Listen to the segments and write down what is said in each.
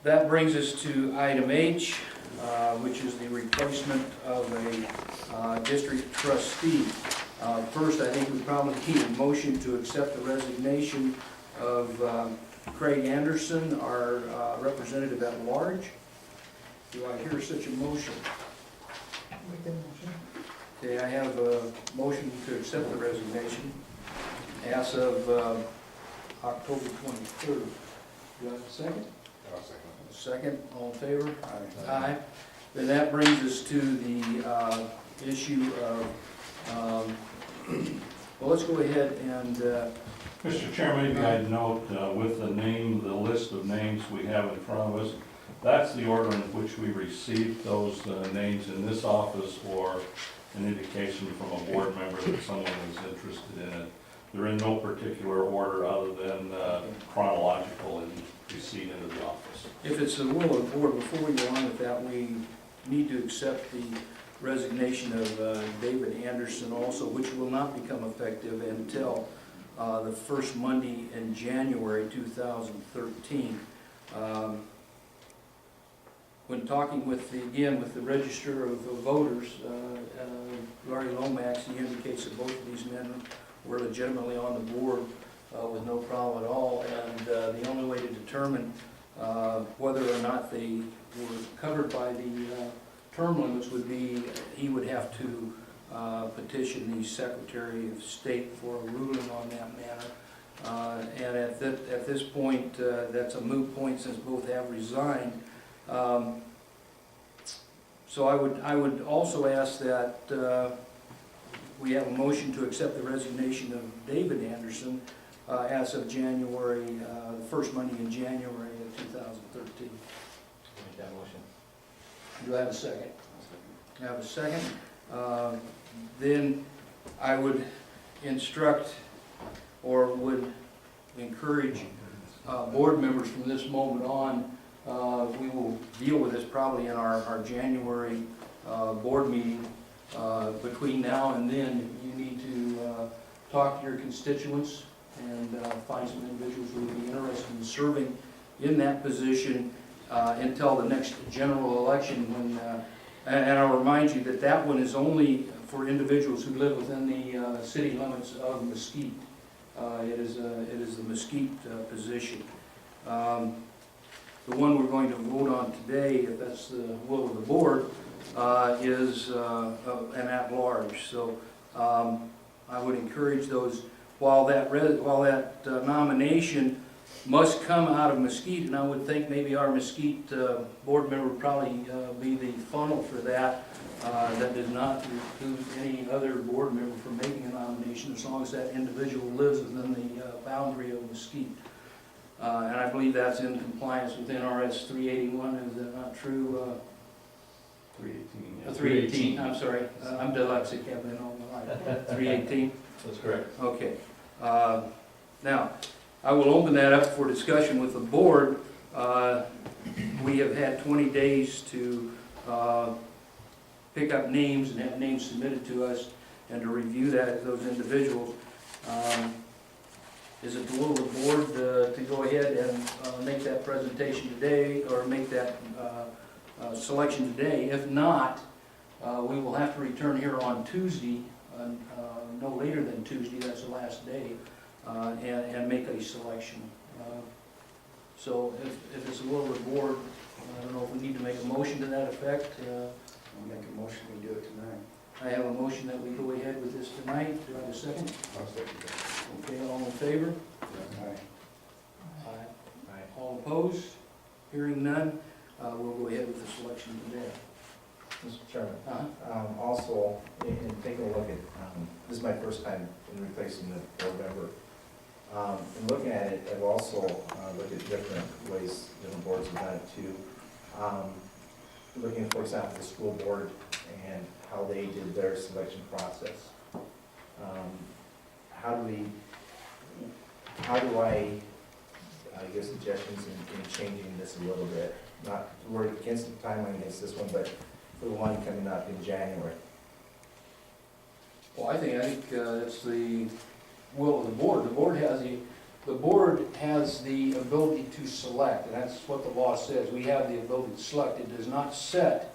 That brings us to item H, which is the replacement of a district trustee. First, I think we probably need a motion to accept the resignation of Craig Anderson, our representative at large. Do I hear such a motion? Make that motion. Okay, I have a motion to accept the resignation as of October 23rd. Do I have a second? I'll second. Second, all in favor? Aye. Then that brings us to the issue of, well, let's go ahead and, Mr. Chairman, maybe I'd note with the list of names we have in front of us, that's the order in which we received those names in this office, or an indication from a board member that someone is interested in it. They're in no particular order other than chronological and receipt into the office. if it's the will of the board, before we go on with that, we need to accept the resignation of David Anderson also, which will not become effective until the first Monday in January 2013. When talking with the Register of Voters, Larry Lomax, he indicates that both of these men were legitimately on the board with no problem at all, and the only way to determine whether or not they were covered by the term limits would be he would have to petition the Secretary of State for a ruling on that matter. And at this point, that's a moot point since both have resigned. So I would also ask that we have a motion to accept the resignation of David Anderson as of January, the first Monday in January of 2013. Make that motion. Do I have a second? I have a second. Then I would instruct or would encourage board members from this moment on, we will deal with this probably in our January board meeting. Between now and then, you need to talk to your constituents and find some individuals who would be interested in serving in that position until the next general election. And I'll remind you that that one is only for individuals who live within the city limits of Mesquite. It is the Mesquite position. The one we're going to vote on today, if that's the will of the board, is an at-large. So I would encourage those, while that nomination must come out of Mesquite, and I would think maybe our Mesquite board member would probably be the funnel for that, that does not preclude any other board member from making a nomination as long as that individual lives within the boundary of Mesquite. And I believe that's in compliance with NRS 381, is that not true? 318. Yeah. 318, I'm sorry, I'm dyslexic, I've been all my life. 318? That's correct. Okay. Now, I will open that up for discussion with the board. We have had 20 days to pick up names and have names submitted to us and to review those individuals. Is it the will of the board to go ahead and make that presentation today, or make that selection today? If not, we will have to return here on Tuesday, no later than Tuesday, that's the last day, and make a selection. So if it's the will of the board, I don't know if we need to make a motion to that effect. I'll make a motion, we do it tonight. I have a motion that we go ahead with this tonight. Do I have a second? I'll second that. Okay, all in favor? Aye. Aye. All opposed? Hearing none, we'll go ahead with the selection today. Mr. Chairman, Uh-huh. also, in taking a look at, this is my first time in replacing the board member. In looking at it, I've also looked at different ways different boards have done it too. Looking, for example, the school board and how they did their selection process. How do I give suggestions in changing this a little bit? Not to work against the timeline against this one, but for the one coming up in January. Well, I think that's the will of the board. The board has the the board has the ability to select, and that's what the law says. We have the ability to select. It does not set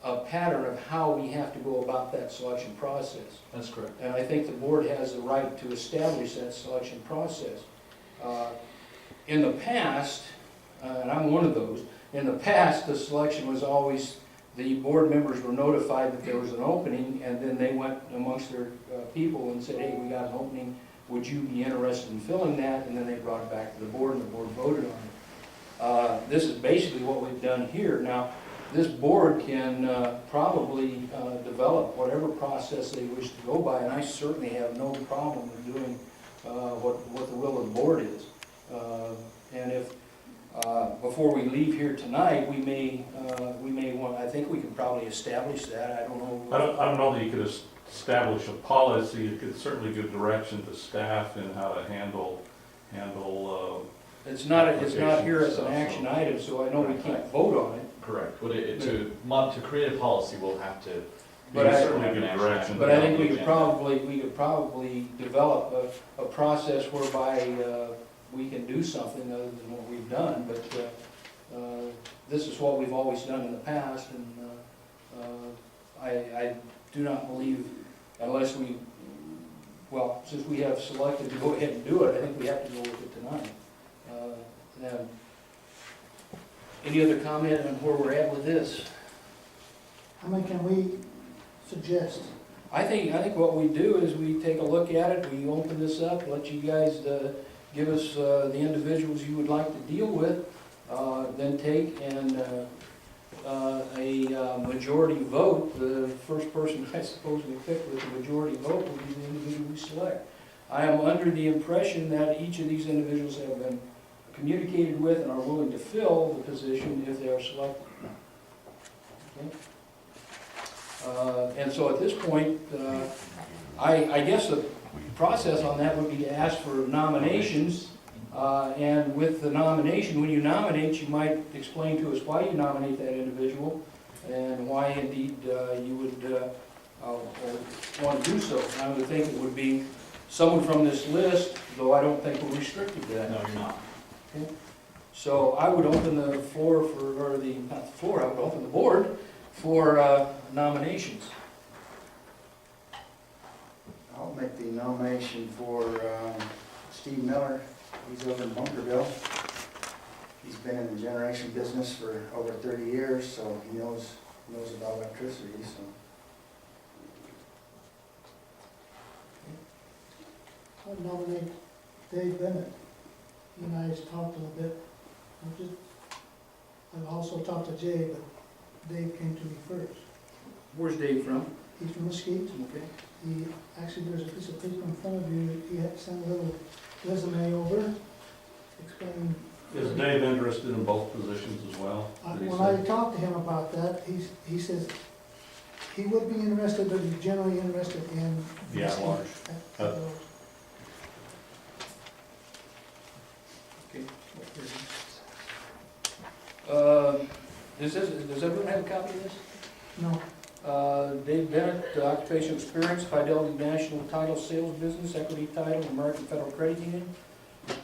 a pattern of how we have to go about that selection process. That's correct. And I think the board has the right to establish that selection process. In the past, and I'm one of those, in the past, the selection was always, the board members were notified that there was an opening, and then they went amongst their people and said, hey, we got an opening, would you be interested in filling that? And then they brought it back to the board, and the board voted on it. This is basically what we've done here. Now, this board can probably develop whatever process they wish to go by, and I certainly have no problem with doing what the will of the board is. And if, before we leave here tonight, we may want, I think we can probably establish that, I don't know. I don't know that you could establish a policy. You could certainly give direction to staff in how to handle, It's not here as an action item, so I know we can't vote on it. Correct. But to create a policy, we'll have to. But I- certainly give direction. But I think we could probably develop a process whereby we can do something other than what we've done, but this is what we've always done in the past, and I do not believe, unless we, well, since we have selected to go ahead and do it, I think we have to go with it tonight. Now, any other comment on where we're at with this? How many can we suggest? I think what we do is we take a look at it, we open this up, let you guys give us the individuals you would like to deal with, then take and a majority vote, the first person I suppose we pick with a majority vote will be the individual we select. I am under the impression that each of these individuals have been communicated with and are willing to fill the position if they are selected. Okay? And so at this point, I guess the process on that would be to ask for nominations, and with the nomination, when you nominate, you might explain to us why you nominate that individual and why indeed you would want to do so. And I would think it would be someone from this list, though I don't think we're restricted to that. No, you're not. Okay. So I would open the floor for, or the, not the floor, I would open the board for nominations. I'll make the nomination for Steve Miller. He's over in Bunkerville. He's been in the generation business for over 30 years, so he knows about electricity, so. I'd nominate Dave Bennett. He and I just talked a little bit. I've also talked to Jay, but Dave came to me first. Where's Dave from? He's from Mesquite. Okay. He, actually, there's a piece of paper in front of you. He had sent a little resume over, explaining. Is Dave interested in both positions as well? Did he When say? I talked to him about that, he says he would be interested, but he's generally interested in. Yeah, Mesquite large. at those. Does everyone have a copy of this? No, Dave Bennett, occupational experience, Fidelity National Title Sales Business, Equity Title, American Federal Credit Union.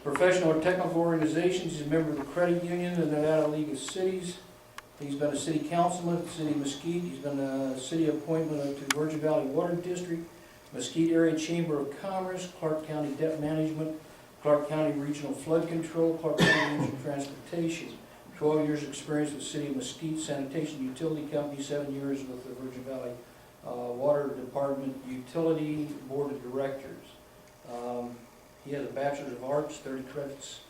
Professional or technical organizations, he's a member of the Credit Union and the Nevada League of Cities. He's been a city councilman at the city of Mesquite. He's been a city appointment to Virgin Valley Water District, Mesquite Area Chamber of Commerce, Clark County Debt Management, Clark County Regional Flood Control, Clark County Regional Transportation. 12 years experience with the City of Mesquite Sanitation Utility Company, 7 years with the Virgin Valley Water Department Utility Board of Directors. He has a Bachelor's of Arts, 30 credits,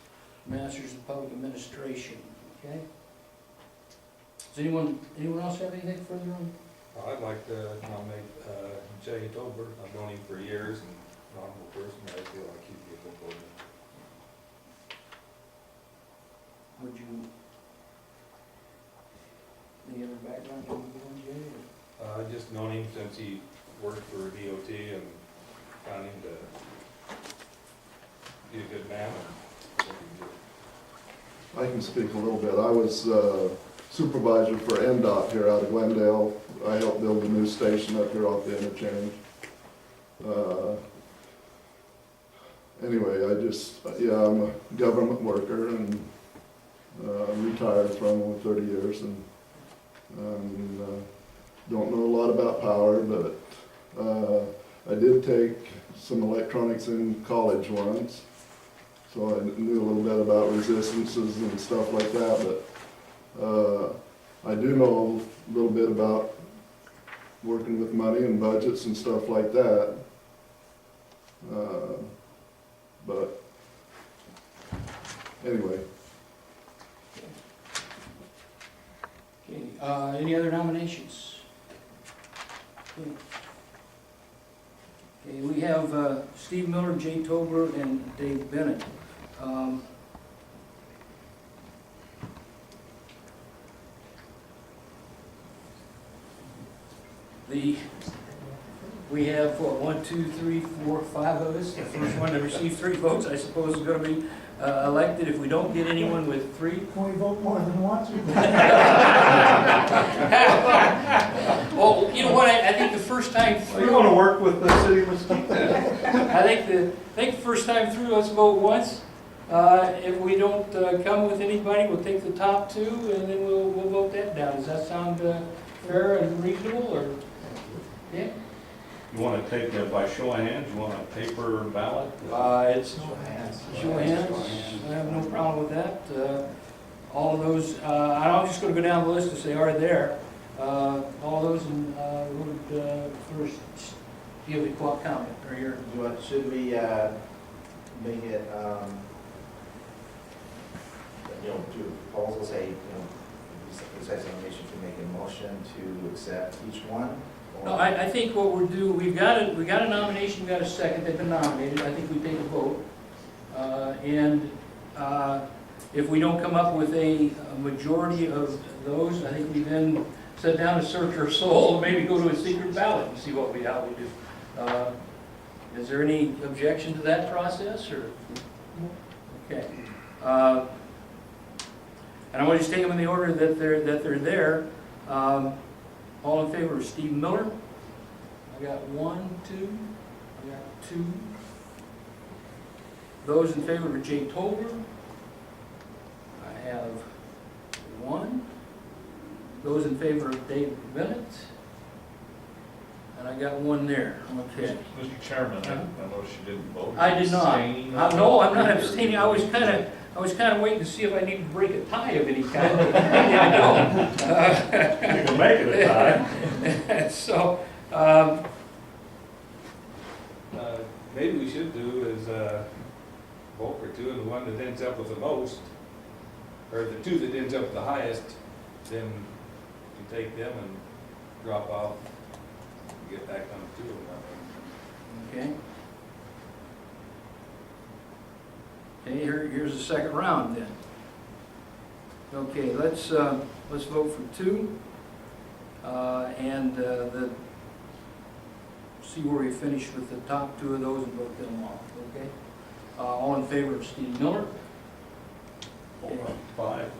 Master's in Public Administration. Okay. Does anyone else have anything further on? I'd like to nominate Jay Tolbert. I've known him for years and an honorable person. I feel like he'd be a good board member. Would you, any other background on the Jay? I've just known him since he worked for DOT and found him to be a good man. And what he did. I can speak a little bit. I was supervisor for NDOT here out of Glendale. I helped build a new station up here off the interchange. anyway, I'm a government worker and retired from over 30 years and don't know a lot about power, but I did take some electronics in college once, so I knew a little bit about resistances and stuff like that, but I do know a little bit about working with money and budgets and stuff like that. But anyway, Okay, any other nominations? Okay, we have Steve Miller, Jay Tobler, and Dave Bennett. We have, what, 1, 2, 3, 4, 5 of us. The first one to receive 3 votes, I suppose, is going to be elected. If we don't get anyone with 3, Can we vote more than once? well, you know what, I think the first time through. You wanna work with the city of Mesquite? I think the first time through, let's vote once. If we don't come with anybody, we'll take the top 2 and then we'll vote that down. Does that sound fair and reasonable, or? Yeah? You want to take that by show of hands, you want a paper ballot? It's show of hands. I have no problem with that. All of those, I'm just going to go down the list to say are there. All those in, would first give a quick comment, or your. Should we make it, do a proposal, say, besides nomination, to make a motion to accept each one? No, I think what we're due, we got a nomination, we got a second, they've been nominated, I think we take a vote. If we don't come up with a majority of those, I think we then sit down and search our soul, and maybe go to a secret ballot and see how we do. Is there any objection to that process, or? Okay. And I want to just take them in the order that they're there. All in favor of Steve Miller? I got 1, 2. I got 2. Those in favor of Jay Tobler? I have 1. Those in favor of Dave Bennett? And I got 1 there. Okay. Mr. Chairman, I noticed you didn't vote. I did not. Abstaining? No, I'm not abstaining. I was kind of waiting to see if I need to break a tie of any kind. I don't. You can make it a tie. So, Maybe we should do is vote for 2, and the one that ends up with the most, or the 2 that ends up with the highest, then you take them and drop off, and get back on 2 of them. okay. Okay, here's the second round then. Okay, let's vote for 2, and see where we finish with the top 2 of those and vote them off. Okay. All in favor of Steve Miller? 5.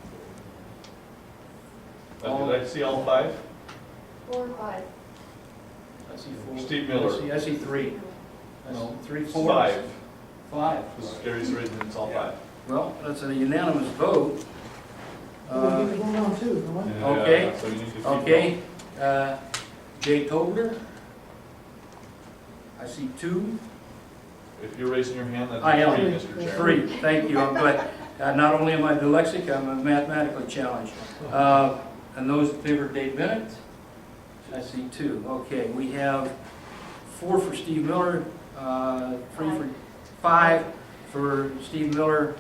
Did I see all 5? 4 or 5. I see 4. Steve Miller. I see 3. I see 3, 4. 5. 5. Gary's reason it's all 5. Well, that's a unanimous vote. We need to vote on 2, don't we? Yeah, Okay. so you need to keep Okay, Jay Tobler? I see 2. going. If you're raising your hand, that's I am. 3, Mr. Chairman. 3, thank you, I'm glad. Not only am I dyslexic, I'm mathematically challenged. And those in favor of Dave Bennett? I see 2. Okay, we have 4 for Steve Miller, 5 for Steve Miller,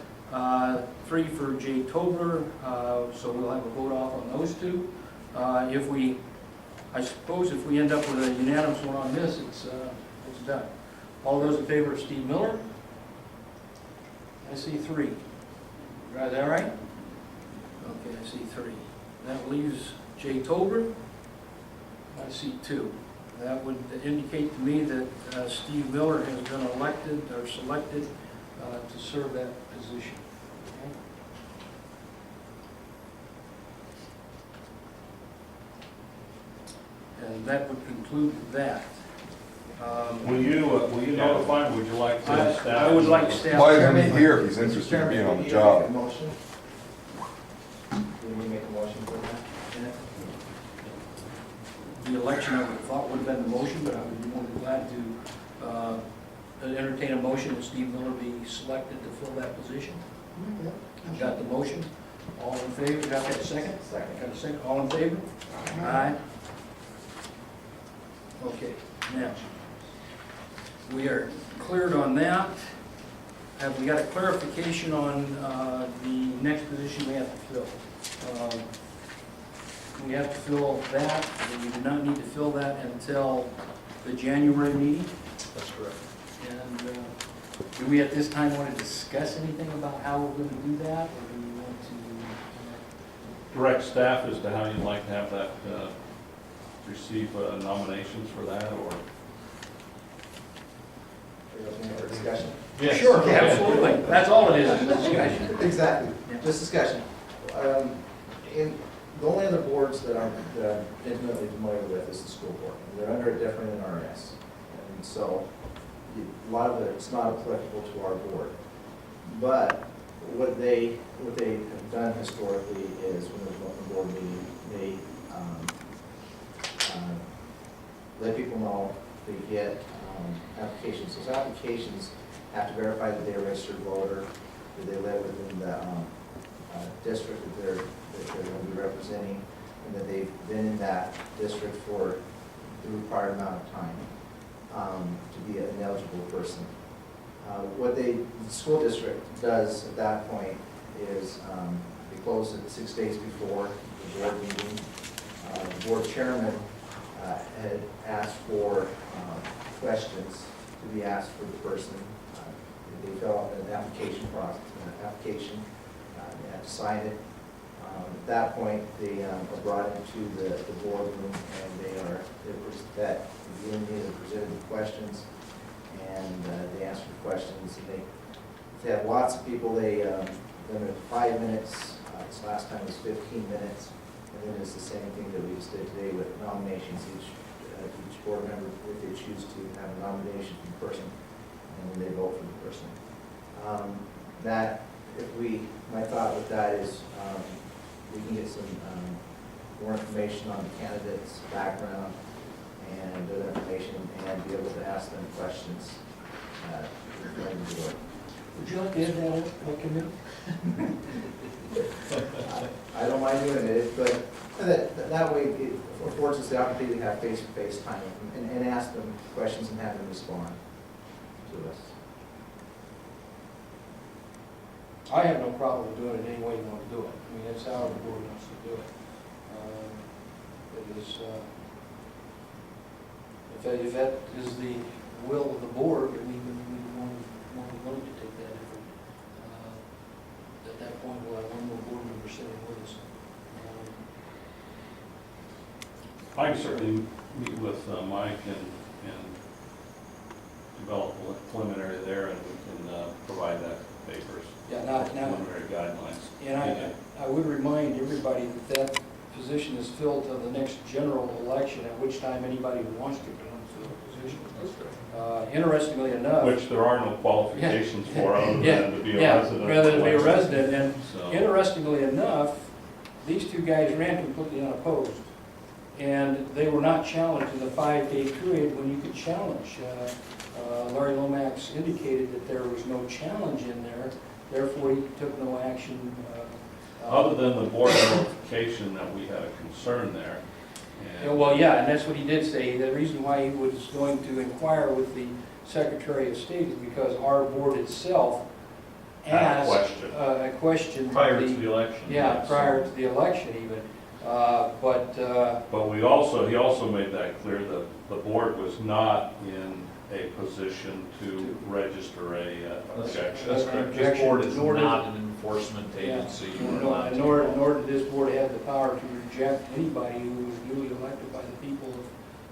3 for Jay Tobler, so we'll have a vote off on those 2. I suppose if we end up with a unanimous one on this, it's done. All those in favor of Steve Miller? I see 3. Is that right? Okay, I see 3. That leaves Jay Tobler. I see 2. That would indicate to me that Steve Miller has been elected or selected to serve that position. Okay. And that would conclude that. Will you notify, would you like to staff? I would like staff. Why isn't he here if he's interested in being on the job? Motion? Do we make a motion for that? The election, I would have thought would have been the motion, but I would be more than glad to entertain a motion that Steve Miller be selected to fill that position. Okay. Got the motion? All in favor? Got that second? Second. Got a second? All in favor? Aye. Okay, now, we are cleared on that. Have we got a clarification on the next position we have to fill? We have to fill that, and we do not need to fill that until the January meeting. That's correct. And do we at this time want to discuss anything about how we're going to do that, or do we want to? Direct staff as to how you'd like to have that, receive nominations for that, or? Are you opening for discussion? Yes. Sure, absolutely. That's all it is discussion. Exactly, Yeah. just discussion. In, the only other boards that I'm intimately familiar with is the school board. They're under a different NRS. And so, a lot of it's not applicable to our board. But what they have done historically is when there's an open board meeting, they let people know they get applications. Those applications have to verify that they're a registered voter, that they live within the district that they're going to be representing, and that they've been in that district for the required amount of time to be an eligible person. What the school district does at that point is they close it 6 days before the board meeting. The board chairman had asked for questions to be asked for the person. They fill out an application process, they have to sign it. At that point, they are brought into the boardroom, and they're presented with questions, and they answer the questions. And they have lots of people. They limit 5 minutes. This last time was 15 minutes. And then it's the same thing that we just did today with nominations. Each board member, if they choose to have a nomination from the person, and then they vote for the person. My thought with that is we can get some more information on the candidate's background and other information, and be able to ask them questions. Would you like to add that up, committee? I don't mind doing it, but that way it affords us the opportunity to have face-to-face time and ask them questions and have them respond to us. I have no problem with doing it any way you want to do it. I mean, that's how the board wants to do it. It is, if that is the will of the board, we want to take that effort. At that point, we'll have one more board member sitting with us. I can certainly meet with Mike and develop a preliminary there, and we can provide that papers. Yeah, now, Preliminary guidelines. and I would remind everybody that that position is filled to the next general election, at which time anybody who wants to can fill the position. Interestingly enough. Which there are no qualifications for other than to be a Yeah, resident. rather than be a resident, and So, interestingly enough, these two guys ran completely unopposed. And they were not challenged in the 5-day period when you could challenge. Larry Lomax indicated that there was no challenge in there, therefore he took no action. other than the board notification that we had a concern there. And Well, yeah, and that's what he did say. The reason why he was going to inquire with the Secretary of State is because our board itself Had a asked question. a question. Prior to the election. Yeah, prior to the election even. But But he also made that clear that the board was not in a position to register a objection. That's correct. This Objection, board is nor did- not an enforcement agency. You are allowed to- Nor did this board have the power to reject anybody who was duly elected by the people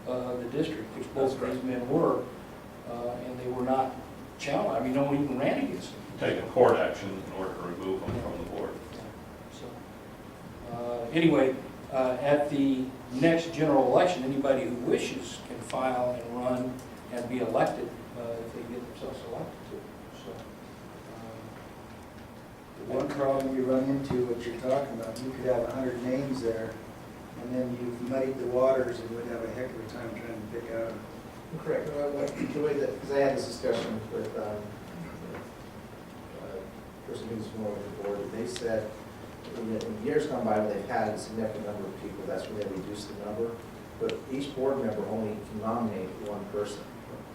of the district, which both of these men were, and they were not challenged. I mean, no one even ran against them. Take a court action in order to remove them from the board. So, anyway, at the next general election, anybody who wishes can file and run and be elected if they get themselves elected to. So, The one problem you run into, what you're talking about, you could have 100 names there, and then you've muddied the waters and would have a heck of a time trying to pick out. Correct. The way that, because I had this discussion with person who's more with the board, and they said in years gone by, when they've had a significant number of people, that's when they reduce the number. But each board member only can nominate one person.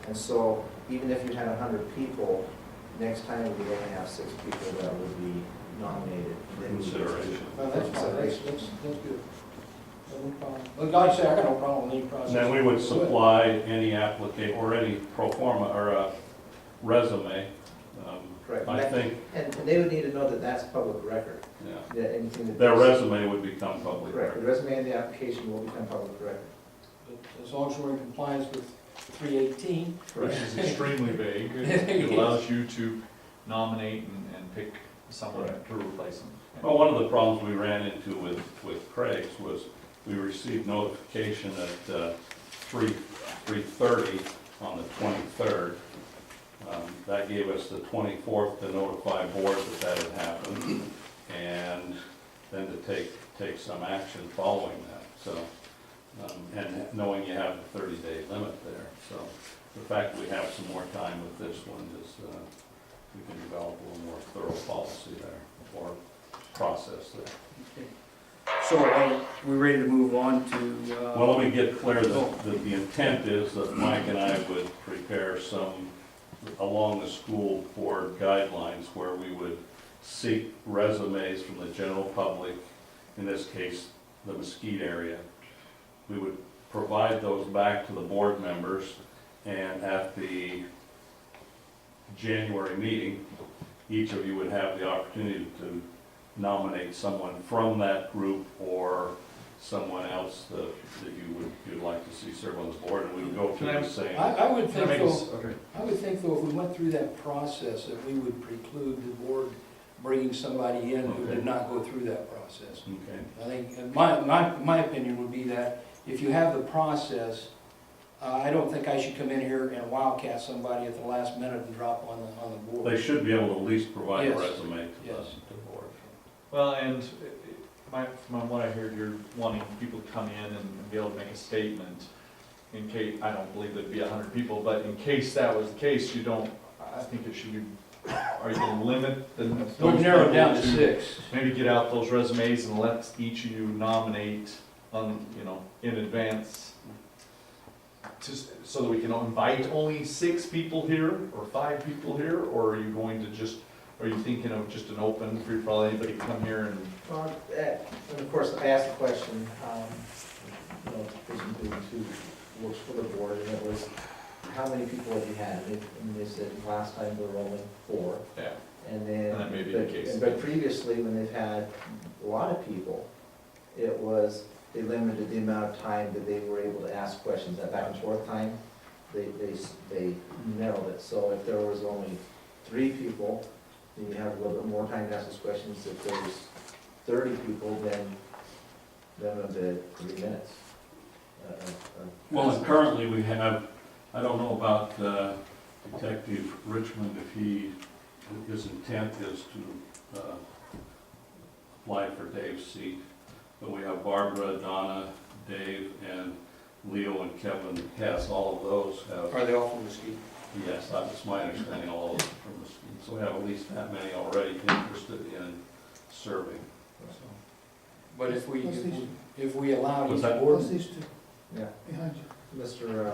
And so even if you had 100 people, next time we would only have 6 people that would be nominated. Then we would- Consideration. well, that's fine, that's good. No problem. Like I say, I got no problem with any process. Then we would supply any applicant or any pro forma or a resume. Correct. I think, And they would need to know that that's public record. yeah, That anything that. their resume would become public Correct. The record. resume and the application will become public record. But as long as we're in compliance with 318. Which is extremely vague. It allows you to nominate and pick someone to replace them. Well, one of the problems we ran into with Craig's was we received notification at 3:30 on the 23rd. That gave us the 24th to notify board that had happened, and then to take some action following that. So, and knowing you have the 30-day limit there. So the fact that we have some more time with this one is, we can develop a little more thorough policy there, or process there. So we ready to move on to? Well, let me get clear that the intent is that Mike and I would prepare some, along the school board guidelines, where we would seek resumes from the general public, in this case, the Mesquite area. We would provide those back to the board members, and at the January meeting, each of you would have the opportunity to nominate someone from that group or someone else that you'd like to see serve on the board, and we would go through the same. I would think though, Okay. I would think though, if we went through that process, that we would preclude the board bringing somebody in who did not go through that process. Okay. I think, and my opinion would be that if you have the process, I don't think I should come in here and wildcat somebody at the last minute and drop on the board. They should be able to at least provide a Yes. resume to Yes. the board. Well, and from what I heard, you're wanting people to come in and be able to make a statement in case, I don't believe there'd be 100 people, but in case that was the case, I think it should be, are you gonna limit the? We've narrowed down to 6. Maybe get out those resumes and let each of you nominate in advance, so that we can invite only 6 people here, or 5 people here, or are you going to are you thinking of just an open, free for all, anybody can come here and? Well, and of course, I asked the question, person who works for the board, and it was, how many people have you had? And they said, last time there were only 4. Yeah. And then. And that may be the case. But previously, when they've had a lot of people, they limited the amount of time that they were able to ask questions. That back and forth time, they narrowed it. So if there was only 3 people, then you have a little bit more time to ask those questions. If there's 30 people, then of the 3 minutes. Well, and currently we have, I don't know about Detective Richmond, if his intent is to apply for Dave's seat. But we have Barbara, Donna, Dave, and Leo and Kevin Hess. All of those have. Are they all from Mesquite? Yes, that's my understanding, all of them from Mesquite. So we have at least that many already interested in serving. So, But if we allow Was each that- board. What's these two Yeah, behind you? Mr.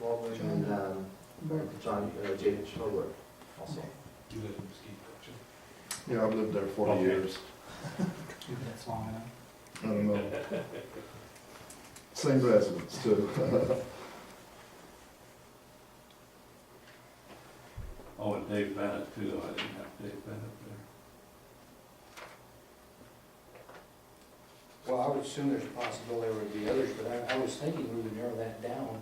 Baldwin and John, Jacob Sherwood also. Yeah, I've lived there 40 Okay. years. That's long enough. I don't know. Same residence too. Oh, and Dave Bennett too. I didn't have Dave Bennett there. Well, I would assume there's a possibility there would be others, but I was thinking we would narrow that down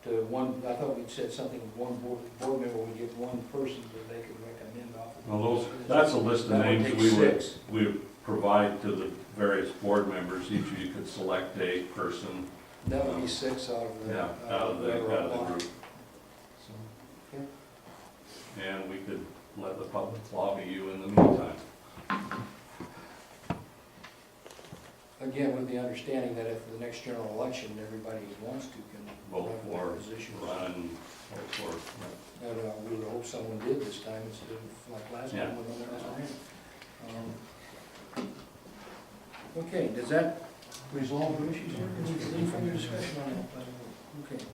to one. I thought we'd said something, one board member would get one person that they could recommend off of. Well, that's a list of That would names take we would 6. we would provide to the various board members. Each of you could select a person. That would be 6 out of the. Yeah, out of the group. and we could let the public lobby you in the meantime. Again, with the understanding that if the next general election, everybody who wants to can Vote run for, for positions. run, vote for. And we would hope someone did this time instead of like last Yeah. time when no one else ran. Okay, does that resolve your issues here? Any further discussion on that? Okay.